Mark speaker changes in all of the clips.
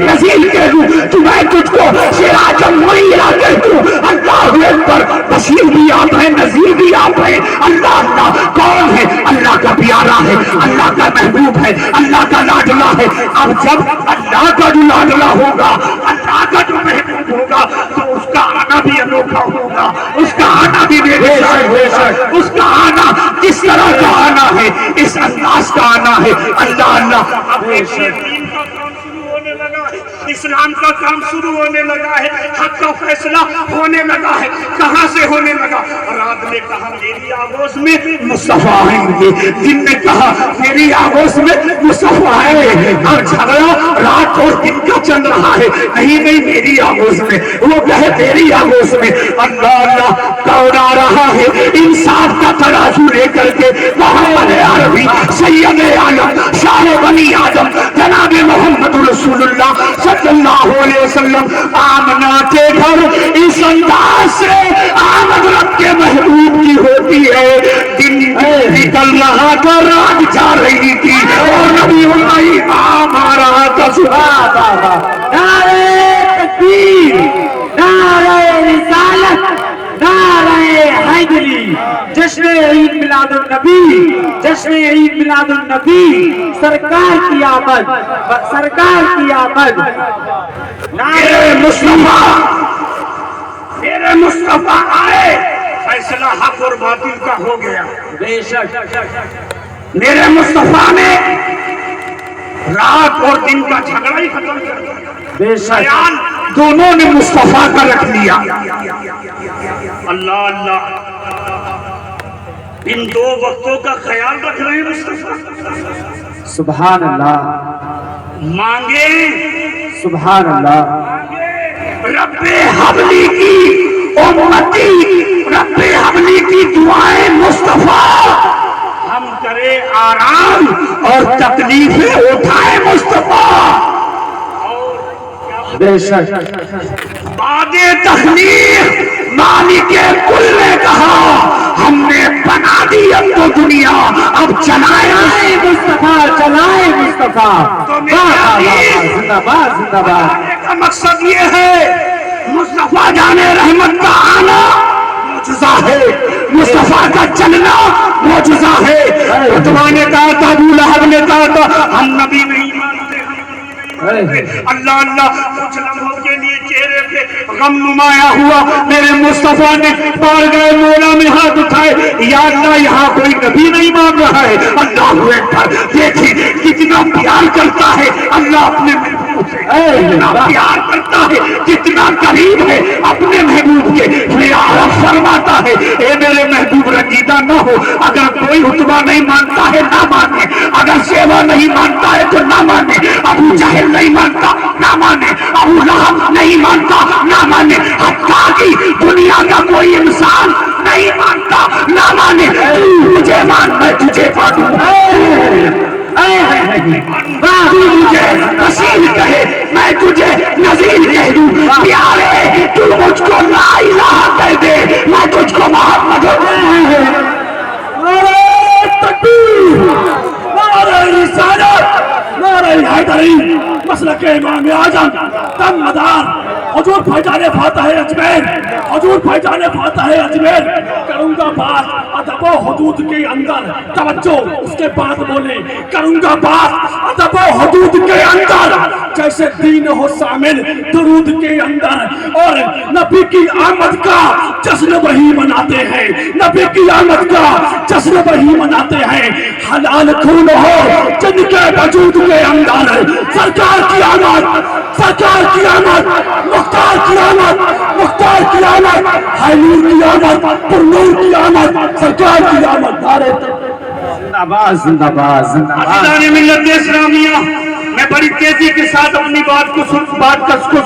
Speaker 1: نذیر کہہ دوں تو میں تجھ کو سراج منیرہ کہہ دوں. اللہ اکبر. بشیر بھی آپ ہیں, نذیر بھی آپ ہیں. اللہ اللہ کون ہے؟ اللہ کا پیارا ہے, اللہ کا محبوب ہے, اللہ کا لاڈلا ہے. اب جب اللہ کا جو لاڈلا ہوگا, اللہ کا جو محبوب ہوگا, تو اس کا آنا بھی انوکھا ہوگا, اس کا آنا بھی بے مثال ہوگا. اس کا آنا کس طرح کا آنا ہے, اس انداز کا آنا ہے. اللہ اللہ. اب دیکھیے دین کا کام شروع ہونے لگا ہے, اسلام کا کام شروع ہونے لگا ہے, حق کا فیصلہ ہونے لگا ہے. کہاں سے ہونے لگا؟ رات نے کہا میری آغوش میں مصطفیٰ آئیں گے, دن نے کہا میری آغوش میں مصطفیٰ آئیں گے. اب جھگڑا رات اور دن کا چل رہا ہے. نہیں نہیں, میری آغوش میں, وہ کہے تیری آغوش میں. اللہ اللہ. کون آ رہا ہے انصاف کا ترازو لے کر کے؟ محمد عربی سید عالم شاہ بنی آدم جناب محمد رسول اللہ صلی اللہ علیہ وسلم. آمنہ کے گھر اس انداز سے آمد رب کے محبوب کی ہوتی ہے. دن نکل رہا تھا, رات جا رہی تھی, اور نبی اللہ امام آ رہا تھا. سبحان اللہ.
Speaker 2: نعرہ تکبیر, نعرہ رسالت, نعرہ حیدری. جشن عید میلاد النبی, جشن عید میلاد النبی. سرکار کی آمد, سرکار کی آمد.
Speaker 1: میرے مصطفیٰ, میرے مصطفیٰ آئے, فیصلہ حق اور باطل کا ہو گیا.
Speaker 2: بے شک
Speaker 1: میرے مصطفیٰ نے رات اور دن کا جھگڑا ہی ختم کر دیا.
Speaker 2: بے شک
Speaker 1: بیان دونوں نے مصطفیٰ کا رکھ لیا. اللہ اللہ. ان دو وقتوں کا خیال رکھ رہے ہیں مصطفیٰ.
Speaker 2: سبحان اللہ,
Speaker 1: مانگے
Speaker 2: سبحان اللہ.
Speaker 1: رب حبلی کی امتی, رب حبلی کی دعائیں مصطفیٰ. ہم کرے آرام اور تکلیفیں اٹھائے مصطفیٰ.
Speaker 2: بے شک
Speaker 1: بعد تخلیق مالک کل نے کہا ہم نے بنا دی اب تو دنیا, اب چلایا
Speaker 2: مصطفیٰ, چلائے مصطفیٰ.
Speaker 1: تو میرے
Speaker 2: زندہ باد, زندہ باد.
Speaker 1: بتانے کا مقصد یہ ہے مصطفیٰ جانے رحمت کا آنا معجزہ ہے, مصطفیٰ کا چلنا معجزہ ہے. عتبہ نے کہا تھا, ابو لہب نے کہا تھا, ہم نبی نہیں مانتے. اللہ اللہ. کچھ لمحوں کے لیے چہرے پہ غم نمایاں ہوا. میرے مصطفیٰ نے بارگاہ مولا میں ہاتھ اٹھائے, یا اللہ یہاں کوئی نبی نہیں مان رہا ہے. اللہ اکبر. دیکھیں کتنا پیار کرتا ہے اللہ اپنے محبوب سے, کتنا پیار کرتا ہے, کتنا قریب ہے اپنے محبوب کے. میرا رب فرماتا ہے اے میرے محبوب رنجیدہ نہ ہو. اگر کوئی عتبہ نہیں مانتا ہے نہ مانے, اگر شیبہ نہیں مانتا ہے تو نہ مانے, ابو جہل نہیں مانتا نہ مانے, ابو لہب نہیں مانتا نہ مانے, حتیٰ کہ دنیا کا کوئی انسان نہیں مانتا نہ مانے. مجھے مان, میں تجھے مانوں. تو مجھے بشیر کہے, میں تجھے نذیر کہہ دوں. پیارے تو مجھ کو لا الہ کہہ دے, میں تجھ کو محمد.
Speaker 3: تکبیر, نعرہ رسالت, نعرہ حیدری, مسلک امام اعظم, تن مدار, حضور بھائی فاتح اجمیر, حضور بھائی فاتح اجمیر. کروں گا بات ادب و حدود کے اندر, توجہ اس کے بعد بولے. کروں گا بات ادب و حدود کے اندر, جیسے دین ہو شامل درود کے اندر. اور نبی کی آمد کا جشن وہی مناتے ہیں, نبی کی آمد کا جشن وہی مناتے ہیں. حلال خون ہو جن کے وجود کے اندر, سرکار کی آمد, سرکار کی آمد, مختار کی آمد, مختار کی آمد, حیلور کی آمد, پرنور کی آمد, سرکار کی آمد.
Speaker 2: زندہ باد, زندہ باد, زندہ باد.
Speaker 1: عزیزان ملت اسلامیہ, میں بڑی تیزی کے ساتھ اپنی بات کو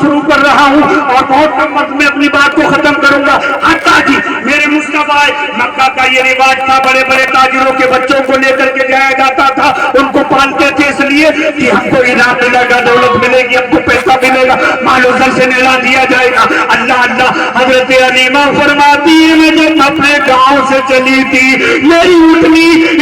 Speaker 1: شروع کر رہا ہوں اور بہت کم وقت میں اپنی بات کو ختم کروں گا. حتیٰ کہ میرے مصطفیٰ, مکہ کا یہ رواج تھا, بڑے بڑے تاجروں کے بچوں کو لے کر کے جایا جاتا تھا. ان کو پالتے تھے اس لیے کہ ہم کو انعام ملے گا, دولت ملے گی, ہم کو پیسہ ملے گا, مال و زر سے نعلا دیا جائے گا. اللہ اللہ. حضرت علیمہ فرماتی ہے میں جب اپنے گاؤں سے چلی تھی, میری اٹھنی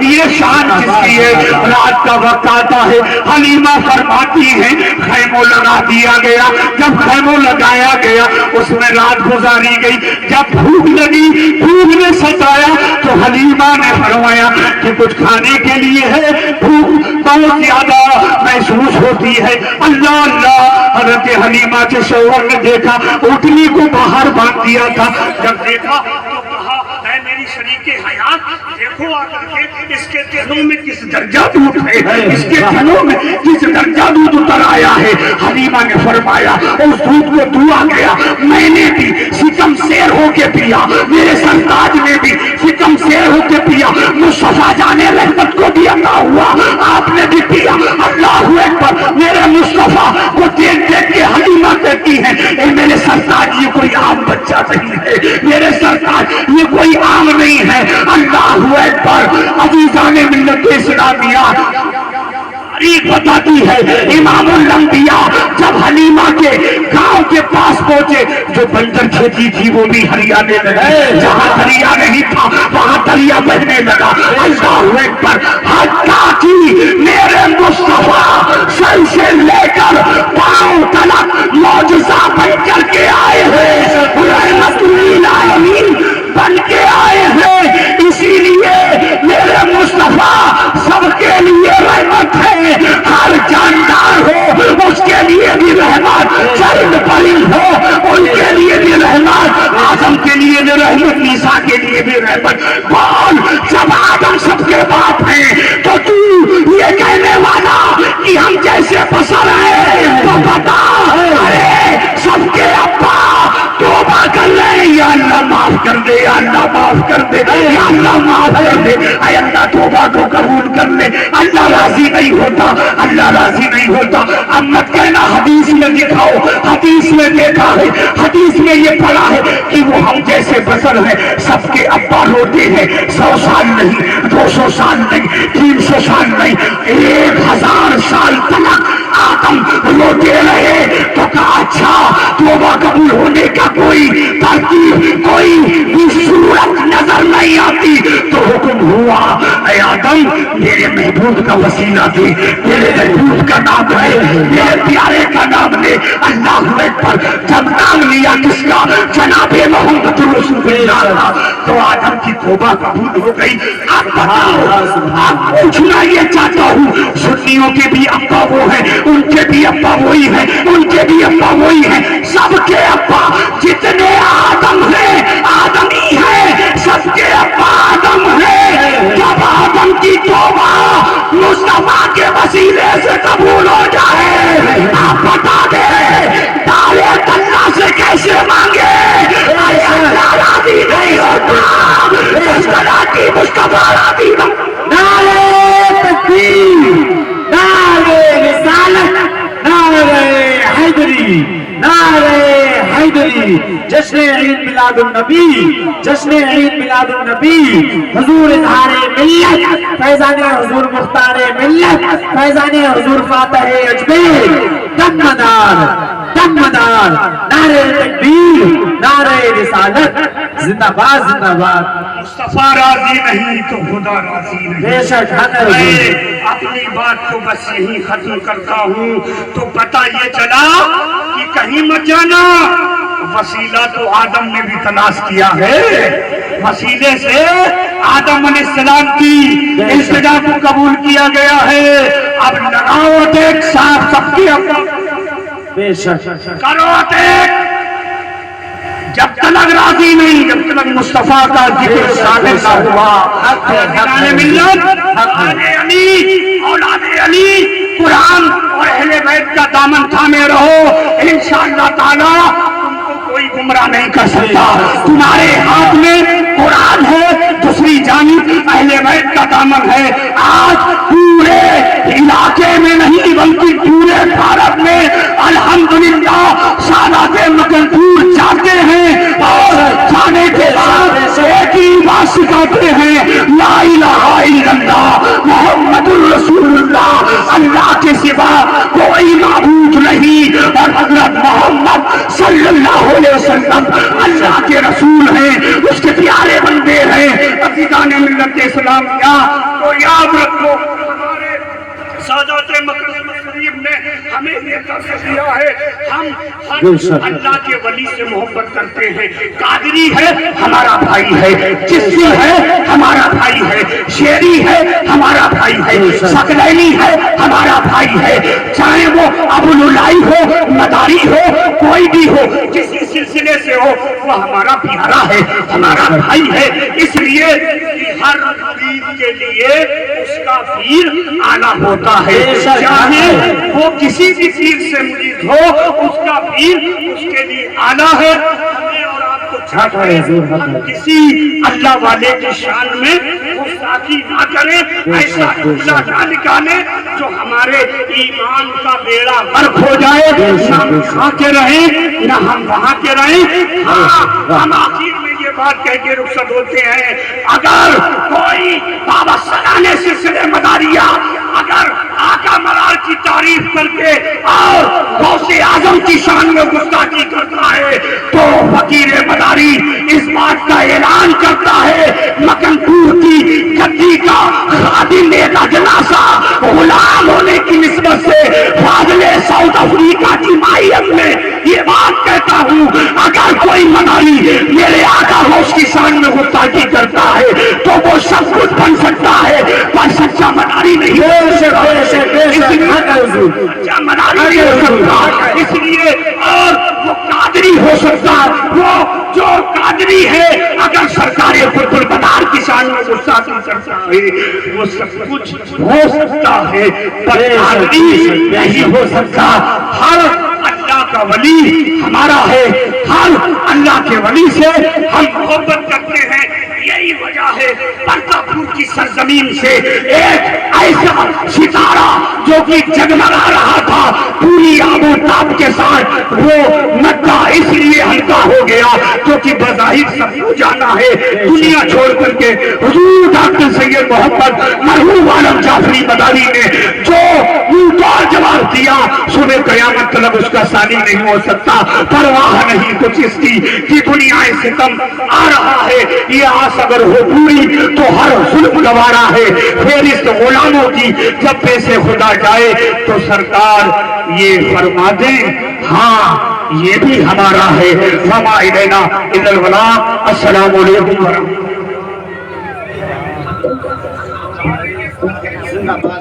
Speaker 1: یہ شان کس کی ہے؟ رات کا وقت آتا ہے، حلیمہ فرماتی ہیں خیموں لگا دیا گیا، جب خیموں لگایا گیا اس میں رات گزاری گئی، جب بھوک لگی، بھوک نے ستایا تو حلیمہ نے فرمایا کہ کچھ کھانے کے لیے ہے، بھوک بہت زیادہ محسوس ہوتی ہے۔ اللہ اللہ، حضرت حلیمہ کے شوہر نے دیکھا اٹلی کو باہر باندھ دیا تھا، جب دیکھا تو کہا اے میری شریک حیات، دیکھو آ کر کے اس کے تھنوں میں کس درجہ دودھ ہے، اس کے تھنوں میں کس درجہ دودھ اتر آیا ہے۔ حلیمہ نے فرمایا اس دودھ کو دعا گیا، میں نے بھی سکم سیر ہو کے پیا، میرے سرتاج نے بھی سکم سیر ہو کے پیا، مصطفیٰ جان رحمت کو بھی عطا ہوا، آپ نے بھی پیا۔ اللہ اکبر، میرے مصطفیٰ کو دیکھ دیکھ کے حلیمہ کہتی ہے اے میرے سرتاج یہ کوئی عام بچہ نہیں ہے، میرے سرتاج یہ کوئی عام نہیں ہے۔ اللہ اکبر، عزیزان ملت اسلامیہ، تاریخ بتاتی ہے امام الانبیاء جب حلیمہ کے گاؤں کے پاس پہنچے، جو بنجر کھیتی تھی وہ بھی ہریانے لگی، جہاں دریا نہیں تھا وہاں دریا بہنے لگا۔ اللہ اکبر، حتیٰ کہ میرے مصطفیٰ سر سے لے کر پاؤں تلک معجزہ بن کر کے آئے ہیں، رحمت للعالمین بن کے آئے ہیں، اسی لیے میرے مصطفیٰ سب کے لیے رحمت ہے، ہر جاندار ہو اس کے لیے بھی رحمت، چرند پرند ہو ان کے لیے بھی رحمت، آدم کے لیے بھی رحمت، عیسیٰ کے لیے بھی رحمت۔ بول، جب آدم سب کے باپ ہیں تو تو یہ کہنے والا کہ ہم جیسے بشر ہیں تو بتا، ارے سب کے ابا توبہ کر لیں، یا اللہ معاف کر دے، یا اللہ معاف کر دے، یا اللہ معاف کر دے، اے اللہ توبہ کو قبول کر لے۔ اللہ راضی نہیں ہوتا، اللہ راضی نہیں ہوتا۔ اب مت کہنا حدیث میں دکھاؤ، حدیث میں دیکھا ہے، حدیث میں یہ پڑھا ہے کہ وہ ہم جیسے بشر ہیں، سب کے ابا روتے ہیں، 100 سال نہیں، 200 سال نہیں، 300 سال نہیں، 1000 سال تک آدم روتے رہے۔ تو کہا اچھا توبہ قبول ہونے کا کوئی ترتیب، کوئی بھی صورت نظر نہیں آتی، تو حکم ہوا اے آدم میرے محبوب کا وسیلہ دے، میرے محبوب کا نام ہے، میرے پیارے کا نام لے۔ اللہ اکبر، جب نام لیا کس کا؟ جناب محمد رسول اللہ، تو آدم کی توبہ قبول ہو گئی۔ اب بتاؤ، اب پوچھنا یہ چاہتا ہوں، سنیوں کے بھی ابا وہ ہیں، ان کے بھی ابا وہی ہیں، ان کے بھی ابا وہی ہیں، سب کے ابا جتنے آدم ہیں آدمی ہیں، سب کے ابا آدم ہیں۔ جب آدم کی توبہ مصطفیٰ کے وسیلے سے قبول ہو جائے، آپ بتا دیں دعوے اللہ سے کیسے مانگے؟ اللہ راضی نہیں ہوتا، اس طرح کی مصطفیٰ راضی نہیں۔
Speaker 2: نعرہ تکبیر، نعرہ رسالت، نعرہ حیدری، نعرہ حیدری، جشن عید میلاد النبی، جشن عید میلاد النبی، حضور اظہار ملت، فیضان حضور مختار ملت، فیضان حضور فاتح اجمیر، دم مدار، دم مدار، نعرہ تکبیر، نعرہ رسالت، زندہ باد، زندہ باد۔
Speaker 1: مصطفیٰ راضی نہیں تو خدا راضی نہیں۔
Speaker 2: بے شک حق ہے حضور۔
Speaker 1: میں اپنی بات کو بس یہی ختم کرتا ہوں، تو پتہ یہ چلا کہ کہیں مت جانا، وسیلہ تو آدم نے بھی تلاش کیا ہے، وسیلے سے آدم علیہ السلام کی التجا کو قبول کیا گیا ہے۔ اب لگاؤ دیکھ صاحب سب کی
Speaker 2: بے شک
Speaker 1: کرو دیکھ، جب تلک راضی نہیں، جب تلک مصطفیٰ کا ذکر شامل نہ ہوا، حضرت ملت، علی، اولاد علی، قرآن اور اہل بیت کا دامن تھامے رہو، انشاءاللہ تعالی تم کو کوئی گمراہ نہیں کر سکتا۔ تمہارے ہاتھ میں قرآن ہے، دوسری جانب اہل بیت کا دامن ہے۔ آج پورے علاقے میں نہیں بلکہ پورے بھارت میں الحمدللہ سادات مقدور جاتے ہیں اور جانے کے بعد ایک ہی بات سکھاتے ہیں، لا الہ الا اللہ محمد الرسول اللہ، اللہ کے سوا کوئی معبود نہیں، اور حضرت محمد صلی اللہ علیہ وسلم اللہ کے رسول ہیں، اس کے پیارے بندے ہیں۔ عزیزان ملت اسلامیہ، تو ہمیں یہ درس دیا ہے. ہم ہر اللہ کے ولی سے محبت کرتے ہیں. قادری ہے ہمارا بھائی ہے, چشتی ہے ہمارا بھائی ہے, شیری ہے ہمارا بھائی ہے, سکلینی ہے ہمارا بھائی ہے, چاہے وہ ابوالعلائی ہو, مداری ہو, کوئی بھی ہو, کسی سلسلے سے ہو, وہ ہمارا پیارا ہے, ہمارا بھائی ہے. اس لیے ہر مرید کے لیے اس کا پیر آلہ ہوتا ہے. چاہے وہ کسی بھی پیر سے مرید ہو, اس کا پیر اس کے لیے آلہ ہے. ہمیں اور آپ کو چاہیے ہم کسی اللہ والے کی شان میں گستاخی نہ کریں, ایسا جملہ نہ نکالیں جو ہمارے ایمان کا بیڑا غرق ہو جائے. نہ ہم یہاں کے رہیں نہ ہم وہاں کے رہیں. ہاں, ہم آخر میں یہ بات کہہ کے رخصت ہوتے ہیں, اگر کوئی بابا سلانے سلسلے مداریہ اگر آقا ملال کی تعریف کر کے اور غوث اعظم کی شان میں گستاخی کرتا ہے تو فقیر مداری اس بات کا اعلان کرتا ہے مکن پور کی گدی کا خادم ایک اجناسا غلام ہونے کی نسبت سے فاضل ساؤتھ افریقہ کی مائیت میں یہ بات کہتا ہوں, اگر کوئی مداری میرے آقا غوث کی شان میں گستاخی کرتا ہے تو وہ سب کچھ بن سکتا ہے پر سچا مداری نہیں ہو سکتا. اس لیے اور وہ قادری ہو سکتا, وہ جو قادری ہے اگر سرکار قطب البدار کی شان میں گستاخی کرتا ہے وہ سب کچھ ہو سکتا ہے پر قادری نہیں ہو سکتا. ہر اللہ کا ولی ہمارا ہے, ہر اللہ کے ولی سے ہم محبت کرتے ہیں. یہی وجہ ہے پرتا پور کی سرزمین سے ایک ایسا ستارہ جو کہ جگمگا رہا تھا پوری آب و تاب کے ساتھ, وہ مکہ اس لیے ہلکا ہو گیا کیونکہ بظاہر سب کو جانا ہے دنیا چھوڑ کر کے حضور ڈاکٹر سید محمد مرحوم عالم جعفری مداری نے جو منہ جواب دیا, صبح قیامت طلب اس کا ثانی نہیں ہو سکتا. پرواہ نہیں کچھ اس کی کہ دنیا ستم آ رہا ہے, یہ آس اگر ہو پوری تو ہر ظلم گوارا ہے. پھر اس غلاموں کی جب پیسے خدا جائے تو سرکار یہ فرما دیں ہاں یہ بھی ہمارا ہے. وما الینا الا البلاغ. السلام علیکم ورحمۃ اللہ.